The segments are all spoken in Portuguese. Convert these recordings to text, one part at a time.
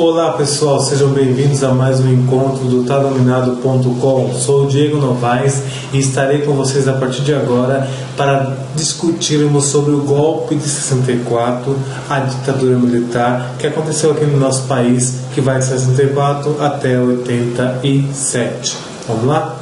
Olá pessoal, sejam bem-vindos a mais um encontro do Tadominado.com. Sou o Diego Novaes e estarei com vocês a partir de agora para discutirmos sobre o golpe de 64, a ditadura militar que aconteceu aqui no nosso país, que vai de 64 até 87. Vamos lá?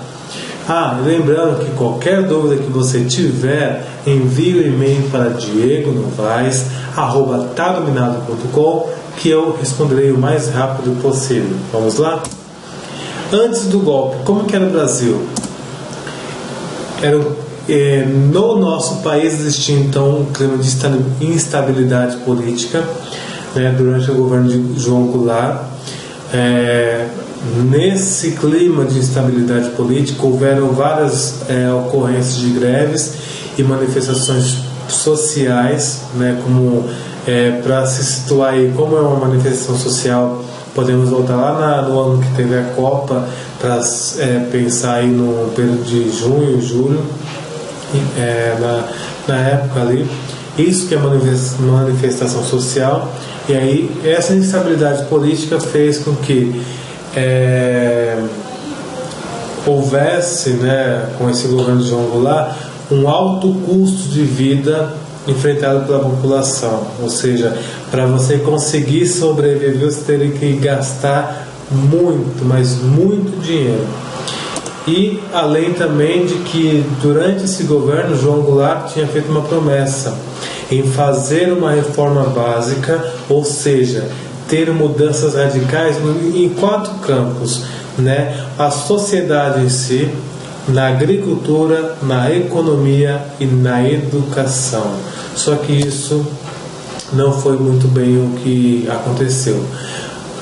Lembrando que qualquer dúvida que você tiver, envie o e-mail para diegonovaes@tadominado.com que eu responderei o mais rápido possível. Vamos lá? Antes do golpe, como que era o Brasil? No nosso país existia então um clima de instabilidade política, né, durante o governo de João Goulart. Nesse clima de instabilidade política houveram várias ocorrências de greves e manifestações sociais, né, como para se situar aí, como é uma manifestação social, podemos voltar lá no ano que teve a Copa para pensar aí no período de junho, julho, na época ali. Isso que é manifestação social. E aí essa instabilidade política fez com que houvesse, né, com esse governo de João Goulart, um alto custo de vida enfrentado pela população. Ou seja, para você conseguir sobreviver, você teria que gastar muito, mas muito dinheiro. E além também de que durante esse governo João Goulart tinha feito uma promessa em fazer uma reforma básica, ou seja, ter mudanças radicais em 4 campos, né? A sociedade em si, na agricultura, na economia e na educação. Só que isso não foi muito bem o que aconteceu.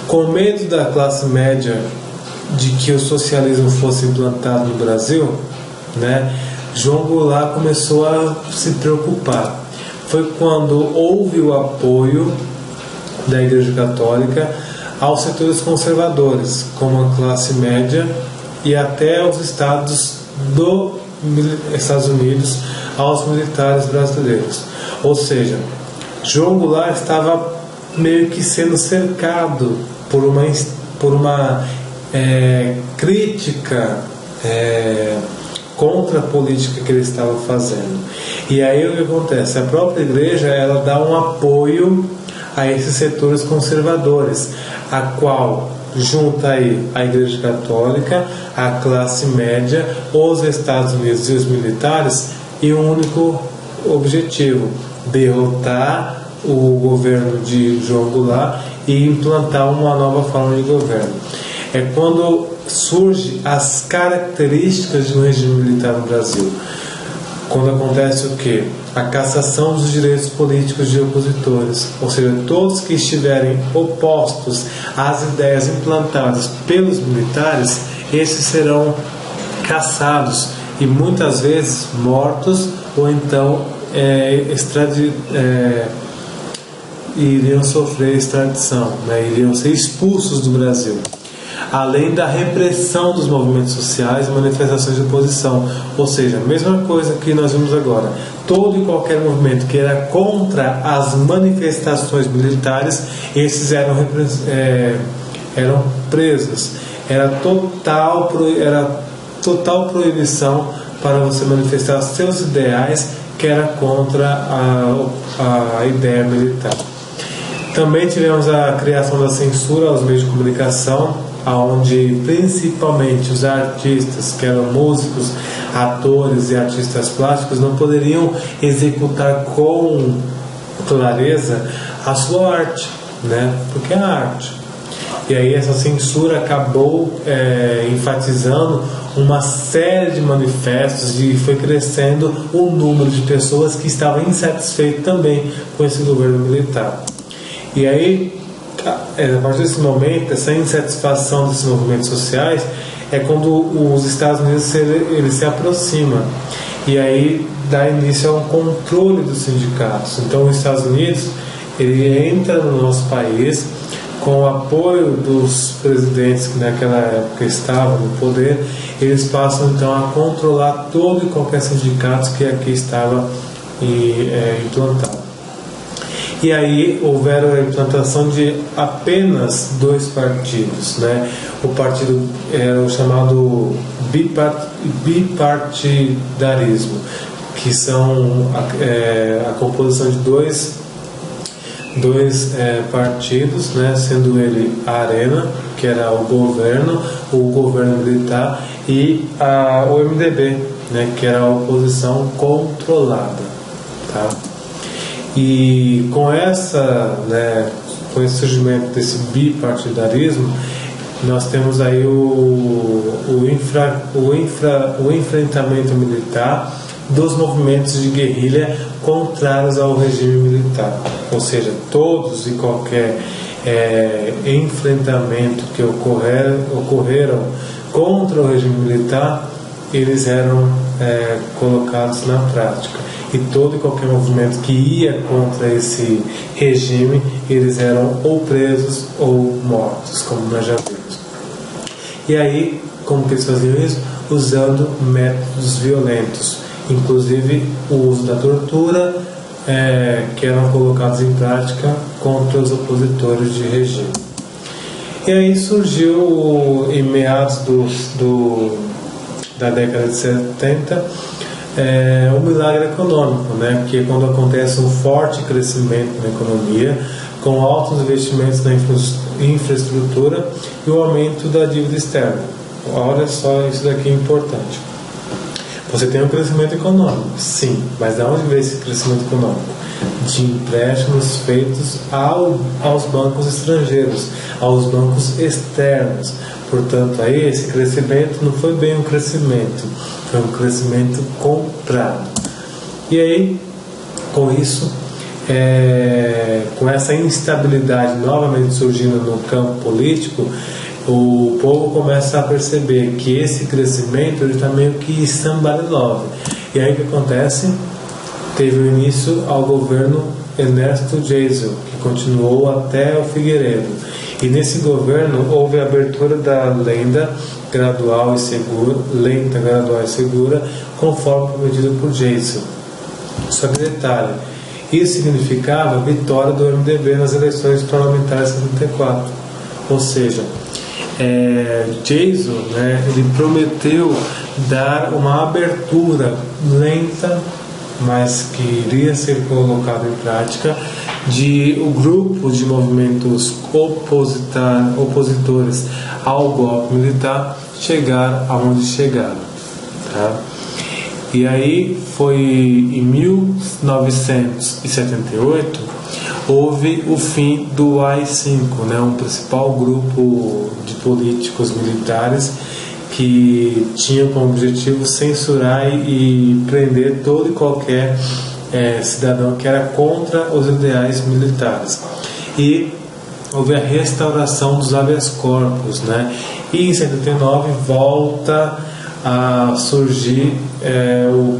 Com medo da classe média de que o socialismo fosse implantado no Brasil, né, João Goulart começou a se preocupar. Foi quando houve o apoio da Igreja Católica aos setores conservadores, como a classe média e até os estados dos Estados Unidos, aos militares brasileiros. Ou seja, João Goulart estava meio que sendo cercado por uma crítica contra a política que ele estava fazendo. E aí o que acontece? A própria igreja, ela dá um apoio a esses setores conservadores, a qual junta aí a Igreja Católica, a classe média, os Estados Unidos e os militares, e um único objetivo: derrotar o governo de João Goulart e implantar uma nova forma de governo. É quando surgem as características de um regime militar no Brasil. Quando acontece o quê? A cassação dos direitos políticos de opositores, ou seja, todos que estiverem opostos às ideias implantadas pelos militares, esses serão cassados e muitas vezes mortos, ou então iriam sofrer extradição, né? Iriam ser expulsos do Brasil. Além da repressão dos movimentos sociais e manifestações de oposição. Ou seja, a mesma coisa que nós vimos agora. Todo e qualquer movimento que era contra as manifestações militares, esses eram presos. Era total proibição para você manifestar seus ideais, que era contra a ideia militar. Também tivemos a criação da censura aos meios de comunicação, onde principalmente os artistas, que eram músicos, atores e artistas plásticos, não poderiam executar com clareza a sua arte, né? Porque é a arte. E aí essa censura acabou enfatizando uma série de manifestos, e foi crescendo o número de pessoas que estavam insatisfeitas também com esse governo militar. E aí, a partir desse momento, essa insatisfação desses movimentos sociais é quando os Estados Unidos ele se aproxima, e aí dá início a um controle dos sindicatos. Então os Estados Unidos ele entra no nosso país com o apoio dos presidentes que naquela época estavam no poder. Eles passam então a controlar todo e qualquer sindicato que aqui estava implantado. E aí houveram a implantação de apenas 2 partidos, né? O partido era o chamado bipartidarismo, que são a composição de dois partidos, né? Sendo ele a Arena, que era o governo militar, e o MDB, né? Que era a oposição controlada, tá? E com com esse surgimento desse bipartidarismo, nós temos aí o enfrentamento militar dos movimentos de guerrilha contrários ao regime militar. Ou seja, todos e qualquer enfrentamento que ocorreram contra o regime militar, eles eram colocados na prática. E todo e qualquer movimento que ia contra esse regime, eles eram ou presos ou mortos, como nós já vimos. E aí, como que eles faziam isso? Usando métodos violentos, inclusive o uso da tortura, que eram colocados em prática contra os opositores de regime. E aí surgiu, em meados da década de 70, o milagre econômico, né? Porque quando acontece um forte crescimento na economia, com altos investimentos na infraestrutura e o aumento da dívida externa. Olha só, isso daqui é importante. Você tem um crescimento econômico, sim, mas de onde veio esse crescimento econômico? De empréstimos feitos aos bancos estrangeiros, aos bancos externos. Portanto, aí esse crescimento não foi bem um crescimento, foi um crescimento comprado. E aí, com isso, com essa instabilidade novamente surgindo no campo político, o povo começa a perceber que esse crescimento está meio que somebody love. E aí o que acontece? Teve o início ao governo Ernesto Geisel, que continuou até o Figueiredo. E nesse governo houve a abertura da lenta, gradual e segura, conforme prometido por Geisel. Só que detalhe, isso significava a vitória do MDB nas eleições parlamentares de 74. Ou seja, Geisel, né, ele prometeu dar uma abertura lenta, mas que iria ser colocado em prática, de o grupo de movimentos opositores ao golpe militar chegar aonde chegaram, tá? E aí foi em 1978 houve o fim do AI-5, né, um principal grupo de políticos militares que tinha como objetivo censurar e prender todo e qualquer cidadão que era contra os ideais militares. E houve a restauração dos habeas corpus, né? E em 79 volta a surgir o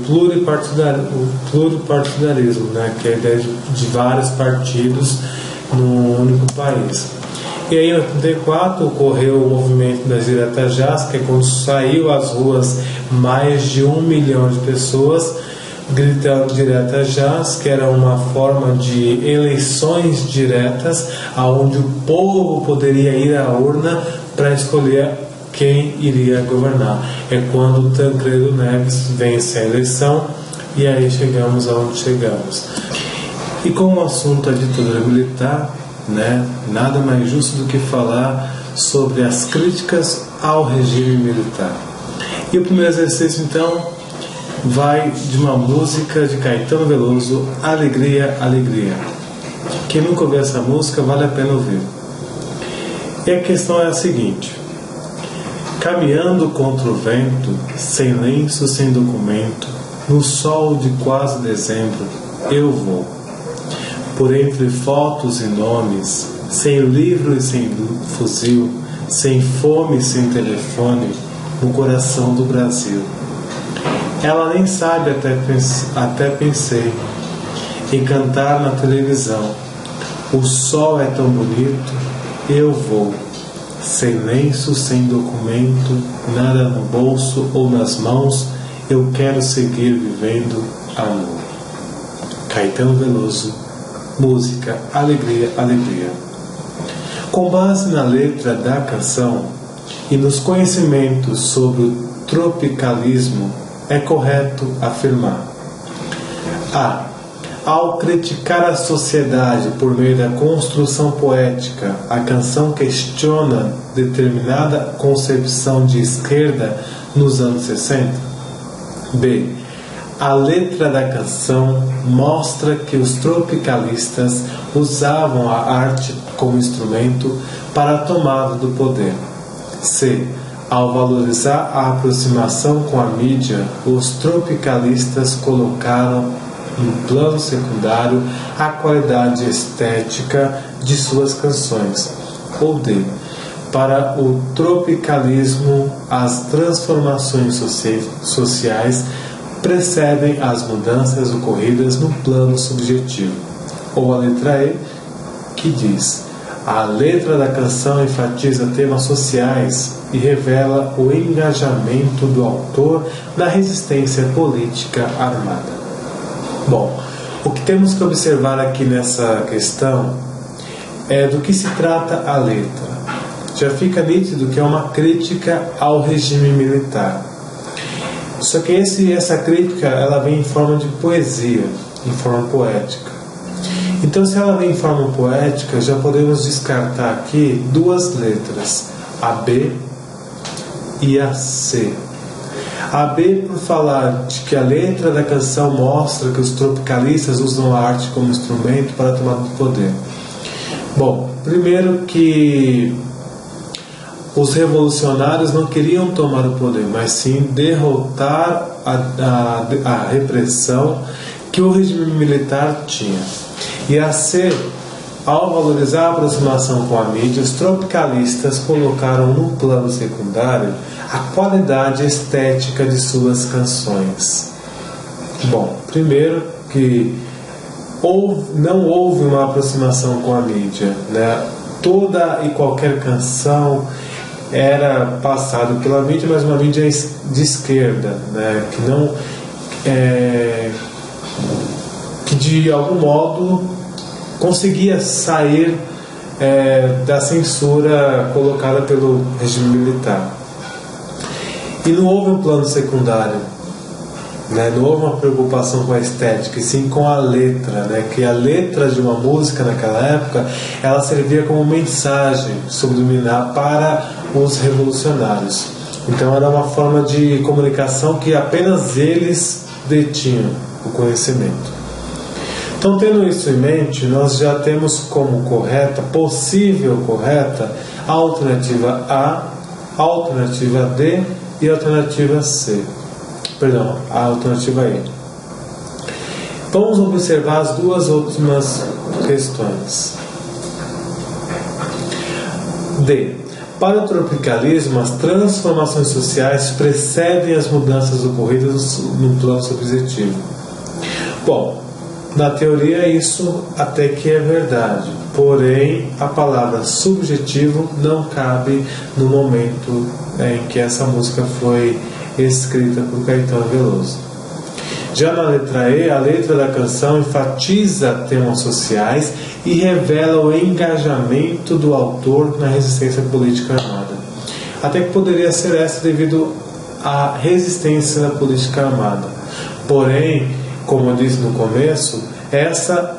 pluripartidarismo, né? Que é a ideia de vários partidos num único país. E aí em 84 ocorreu o movimento das diretas já, que é quando saiu às ruas mais de 1 milhão de pessoas gritando diretas já, que era uma forma de eleições diretas, aonde o povo poderia ir à urna para escolher quem iria governar. É quando Tancredo Neves vence a eleição e aí chegamos aonde chegamos. E como o assunto é ditadura militar, né, nada mais justo do que falar sobre as críticas ao regime militar. E o primeiro exercício então vai de uma música de Caetano Veloso, Alegria, Alegria. Quem nunca ouviu essa música, vale a pena ouvir. E a questão é a seguinte: caminhando contra o vento, sem lenço, sem documento, no sol de quase dezembro, eu vou, por entre fotos e nomes, sem livro e sem fuzil, sem fome e sem telefone, no coração do Brasil. Ela nem sabe, até pensei em cantar na televisão. O sol é tão bonito, eu vou, sem lenço, sem documento, nada no bolso ou nas mãos, eu quero seguir vivendo amor. Caetano Veloso, música Alegria, Alegria. Com base na letra da canção e nos conhecimentos sobre o tropicalismo, é correto afirmar: a. Ao criticar a sociedade por meio da construção poética, a canção questiona determinada concepção de esquerda nos anos 60. B. A letra da canção mostra que os tropicalistas usavam a arte como instrumento para a tomada do poder. C. Ao valorizar a aproximação com a mídia, os tropicalistas colocaram em plano secundário a qualidade estética de suas canções. Ou D. Para o tropicalismo, as transformações sociais precedem as mudanças ocorridas no plano subjetivo. Ou a letra E, que diz: a letra da canção enfatiza temas sociais e revela o engajamento do autor na resistência política armada. Bom, o que temos que observar aqui nessa questão é do que se trata a letra. Já fica nítido que é uma crítica ao regime militar. Só que essa crítica ela vem em forma de poesia, em forma poética. Então, se ela vem em forma poética, já podemos descartar aqui duas letras, a B e a C. A B por falar de que a letra da canção mostra que os tropicalistas usam a arte como instrumento para a tomada do poder. Bom, primeiro que os revolucionários não queriam tomar o poder, mas sim derrotar a repressão que o regime militar tinha. E a C, ao valorizar a aproximação com a mídia, os tropicalistas colocaram no plano secundário a qualidade estética de suas canções. Bom, primeiro que não houve uma aproximação com a mídia, né? Toda e qualquer canção era passada pela mídia, mas uma mídia de esquerda, né? Que de algum modo conseguia sair da censura colocada pelo regime militar. E não houve um plano secundário, né? Não houve uma preocupação com a estética, e sim com a letra, né? Que a letra de uma música naquela época ela servia como mensagem subliminar para os revolucionários. Então era uma forma de comunicação que apenas eles detinham o conhecimento. Então, tendo isso em mente, nós já temos como correta, possível correta, a alternativa A, a alternativa D e a alternativa C. Perdão, a alternativa E. Vamos observar as duas últimas questões. D. Para o tropicalismo, as transformações sociais precedem as mudanças ocorridas no plano subjetivo. Bom, na teoria isso até que é verdade, porém a palavra subjetivo não cabe no momento em que essa música foi escrita por Caetano Veloso. Já na letra E, a letra da canção enfatiza temas sociais e revela o engajamento do autor na resistência política armada. Até que poderia ser essa devido à resistência da política armada. Porém, como eu disse no começo, essa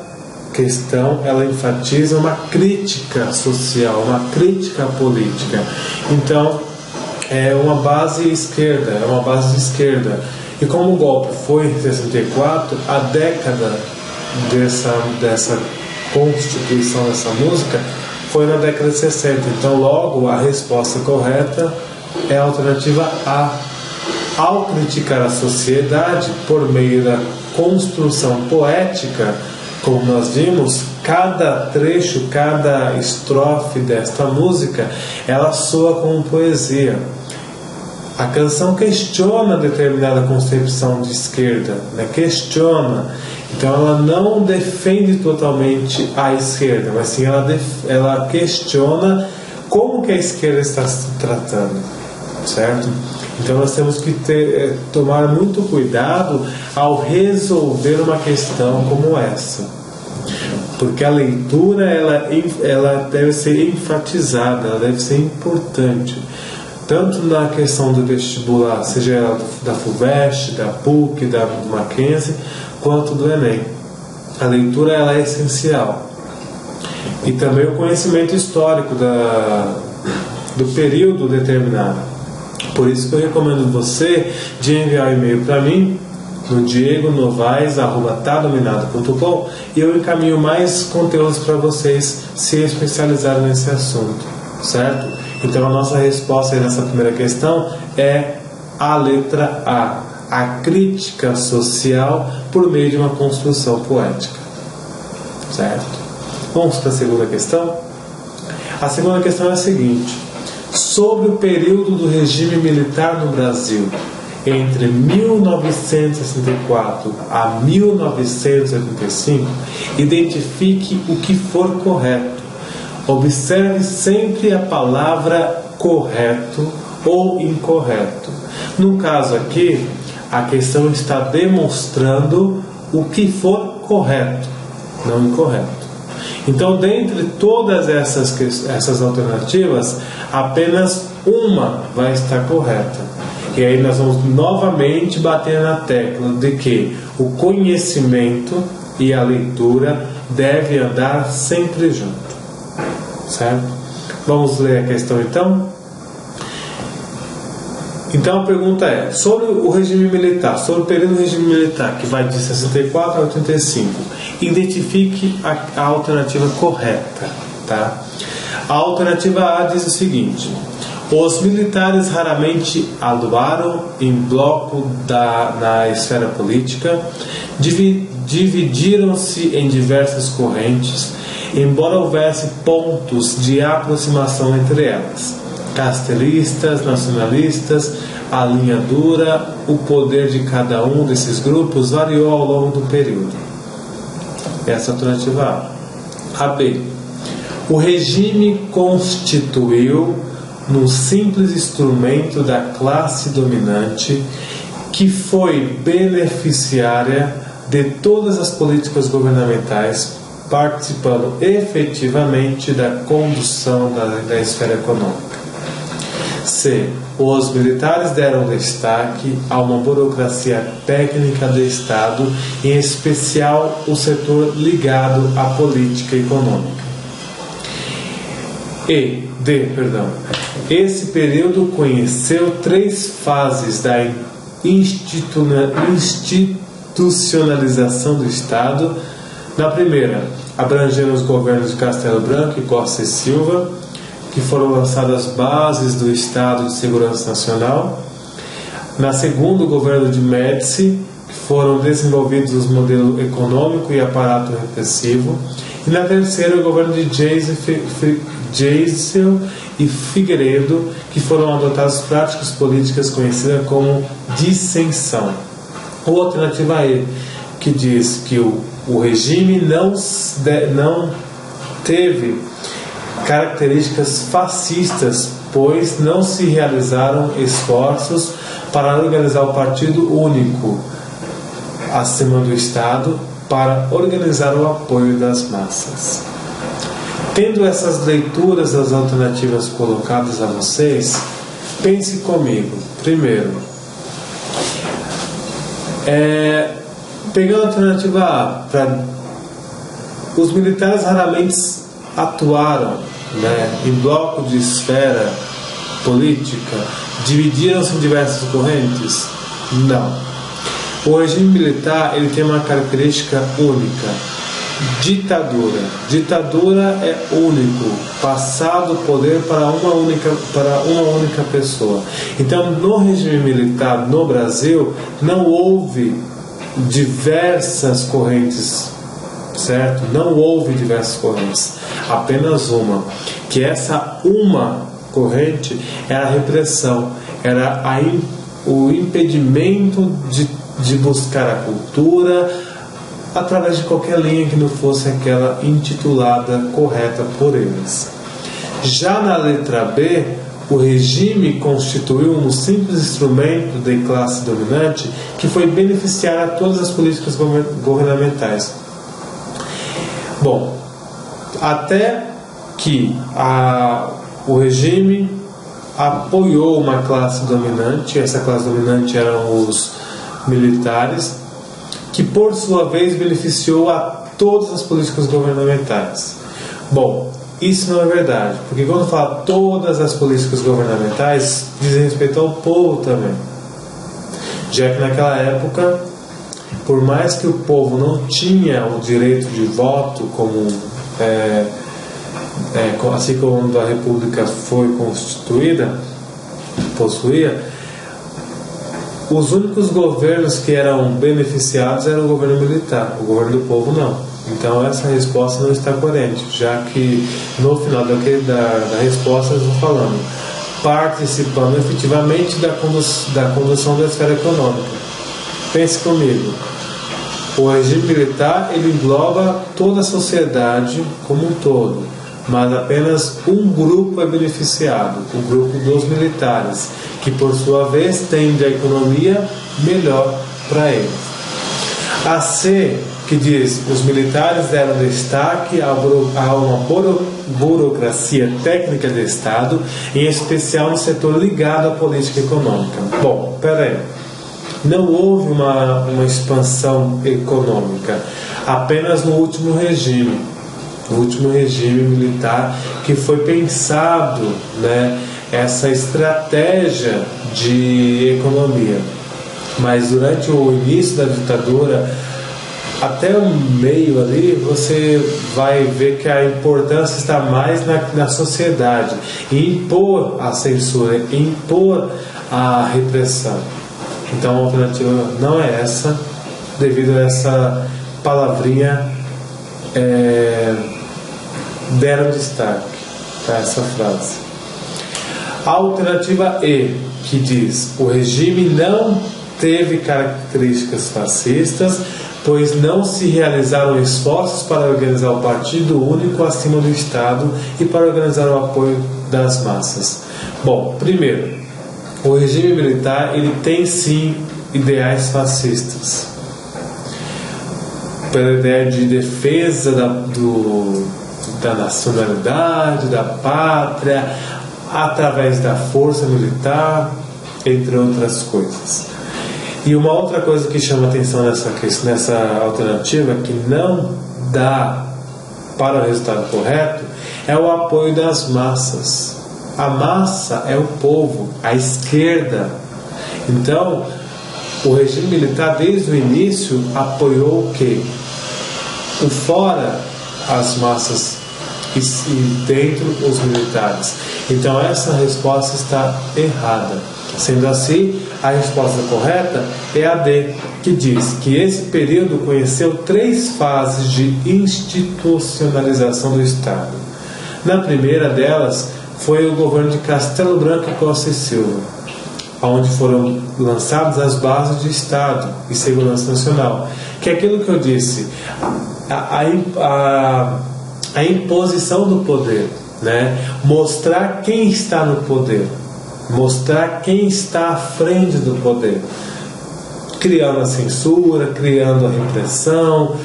questão ela enfatiza uma crítica social, uma crítica política. Então, é uma base esquerda, é uma base de esquerda. E como o golpe foi em 64, a década dessa constituição dessa música foi na década de 60. Então, logo, a resposta correta é a alternativa A. Ao criticar a sociedade por meio da construção poética, como nós vimos, cada trecho, cada estrofe desta música, ela soa como poesia. A canção questiona determinada concepção de esquerda, né? Questiona. Então ela não defende totalmente a esquerda, mas sim ela questiona como que a esquerda está se tratando, certo? Então nós temos que tomar muito cuidado ao resolver uma questão como essa. porque a leitura ela deve ser enfatizada, ela deve ser importante, tanto na questão do vestibular, seja ela da FUVEST, da PUC, da Mackenzie, quanto do Enem. A leitura ela é essencial. E também o conhecimento histórico do período determinado. Por isso que eu recomendo você de enviar um e-mail para mim no diegonovais@tadominado.com e eu encaminho mais conteúdos para vocês se especializarem nesse assunto, certo? Então a nossa resposta aí nessa primeira questão é a letra A crítica social por meio de uma construção poética, certo? Vamos para a segunda questão? A segunda questão é a seguinte: sobre o período do regime militar no Brasil, entre 1964 a 1985, identifique o que for correto. Observe sempre a palavra correto ou incorreto. No caso aqui, a questão está demonstrando o que for correto, não incorreto. Então, dentre todas essas alternativas, apenas uma vai estar correta. E aí nós vamos novamente bater na tecla de que o conhecimento e a leitura devem andar sempre junto, certo? Vamos ler a questão então? Então a pergunta é, sobre o regime militar, sobre o período do regime militar, que vai de 64 a 85, identifique a alternativa correta, tá? A alternativa A diz o seguinte: os militares raramente atuaram em bloco na esfera política, dividiram-se em diversas correntes, embora houvesse pontos de aproximação entre elas. Castelistas, nacionalistas, a linha dura, o poder de cada um desses grupos variou ao longo do período. Essa é a alternativa A. A B. O regime constituiu num simples instrumento da classe dominante que foi beneficiária de todas as políticas governamentais, participando efetivamente da condução da esfera econômica. C. Os militares deram destaque a uma burocracia técnica do Estado, em especial o setor ligado à política econômica. Esse período conheceu 3 fases da institucionalização do Estado. Na primeira, abrangendo os governos de Castelo Branco e Costa e Silva, que foram lançadas as bases do Estado de Segurança Nacional. Na segunda, o governo de Médici, que foram desenvolvidos os modelos econômico e aparato repressivo. E na terceira, o governo de Geisel e Figueiredo, que foram adotadas práticas políticas conhecidas como dissensão. Ou alternativa E, que diz que o regime não teve características fascistas, pois não se realizaram esforços para organizar o partido único acima do Estado para organizar o apoio das massas. Tendo essas leituras das alternativas colocadas a vocês, pense comigo. Primeiro, pegando a alternativa A, os militares raramente atuaram, em bloco de esfera política, dividiram-se em diversas correntes? Não. O regime militar ele tem uma característica única: ditadura. Ditadura é único, passado o poder para uma única pessoa. Então, no regime militar no Brasil não houve diversas correntes, certo? Não houve diversas correntes, apenas uma. Que essa uma corrente era a repressão, era o impedimento de buscar a cultura através de qualquer linha que não fosse aquela intitulada correta por eles. Já na letra B, o regime constituiu um simples instrumento de classe dominante que foi beneficiar a todas as políticas governamentais. Bom, até que o regime apoiou uma classe dominante, essa classe dominante eram os militares, que por sua vez beneficiou a todas as políticas governamentais. Bom, isso não é verdade, porque quando fala todas as políticas governamentais, dizem respeito ao povo também. Já que naquela época, por mais que o povo não tinha o direito de voto, como assim como a República foi constituída, possuía, os únicos governos que eram beneficiados era o governo militar, o governo do povo não. Então essa resposta não está coerente, já que no final da resposta eles vão falando, participando efetivamente da condução da esfera econômica. Pense comigo, o regime militar ele engloba toda a sociedade como um todo, mas apenas um grupo é beneficiado, o grupo dos militares, que por sua vez tende a economia melhor para eles. A C, que diz, os militares deram destaque a uma burocracia técnica de Estado, em especial no setor ligado à política econômica. Bom, peraí, não houve uma expansão econômica, apenas no último regime militar, que foi pensado, né, essa estratégia de economia. Mas durante o início da ditadura, até o meio ali, você vai ver que a importância está mais na sociedade, em impor a censura, em impor a repressão. Então a alternativa não é essa, devido a essa palavrinha deram destaque para essa frase. A alternativa E, que diz, o regime não teve características fascistas, pois não se realizaram esforços para organizar o partido único acima do Estado e para organizar o apoio das massas. Bom, primeiro, o regime militar ele tem sim ideais fascistas, pela ideia de defesa da nacionalidade, da pátria, através da força militar, entre outras coisas. E uma outra coisa que chama atenção nessa alternativa, que não dá para o resultado correto, é o apoio das massas. A massa é o povo, a esquerda. Então, o regime militar, desde o início, apoiou o quê? O fora, as massas, e dentro, os militares. Então, essa resposta está errada. Sendo assim, a resposta correta é a D, que diz que esse período conheceu 3 fases de institucionalização do Estado. Na primeira delas, foi o governo de Castelo Branco e Costa e Silva, onde foram lançadas as bases de Estado e segurança nacional, que é aquilo que eu disse, a imposição do poder, né? Mostrar quem está no poder, mostrar quem está à frente do poder, criando a censura, criando a repressão,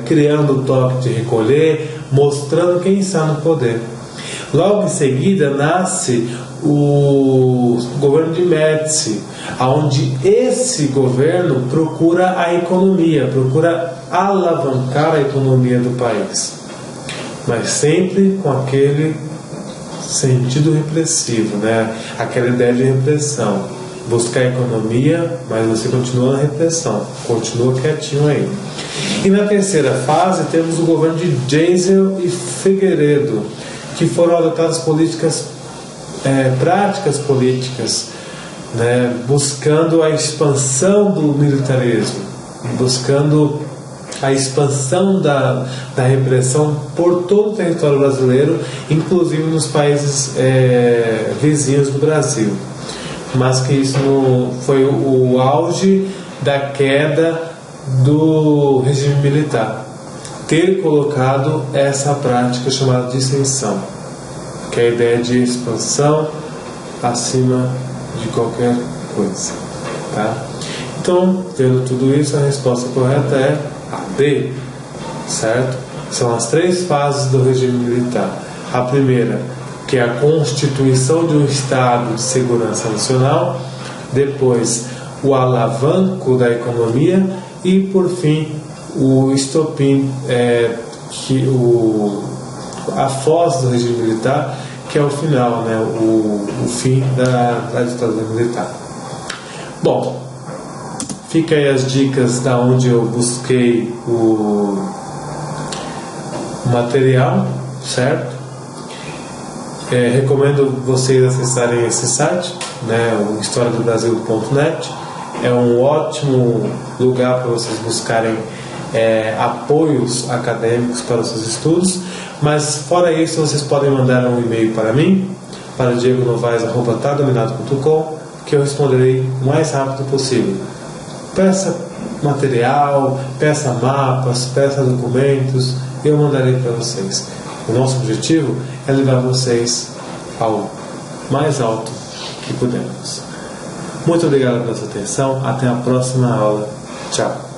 criando o toque de recolher, mostrando quem está no poder. Logo em seguida nasce o governo de Médici, onde esse governo procura a economia, procura alavancar a economia do país, mas sempre com aquele sentido repressivo, né? Aquela ideia de repressão, buscar a economia, mas você continua na repressão, continua quietinho aí. E na terceira fase temos o governo de Geisel e Figueiredo, que foram adotadas práticas políticas, né, buscando a expansão do militarismo, buscando a expansão da repressão por todo o território brasileiro, inclusive nos países vizinhos do Brasil. Mas que isso não foi o auge da queda do regime militar, ter colocado essa prática chamada dissensão, que é a ideia de expansão acima de qualquer coisa, tá? Então, tendo tudo isso, a resposta correta é a D, certo? São as 3 fases do regime militar. A primeira, que é a constituição de um Estado de segurança nacional. Depois, o alavanco da economia. E, por fim, o estopim, a foz do regime militar, que é o final, né? o fim da ditadura militar. Bom, fica aí as dicas da onde eu busquei o material, certo? Recomendo vocês acessarem esse site, né, o historiadobrasil.net. É um ótimo lugar para vocês buscarem apoios acadêmicos para os seus estudos. Mas fora isso, vocês podem mandar um e-mail para mim, para diegonovaes@tadominado.com, que eu responderei o mais rápido possível. Peça material, peça mapas, peça documentos, e eu mandarei para vocês. O nosso objetivo é levar vocês ao mais alto que pudermos. Muito obrigado pela sua atenção. Até a próxima aula. Tchau.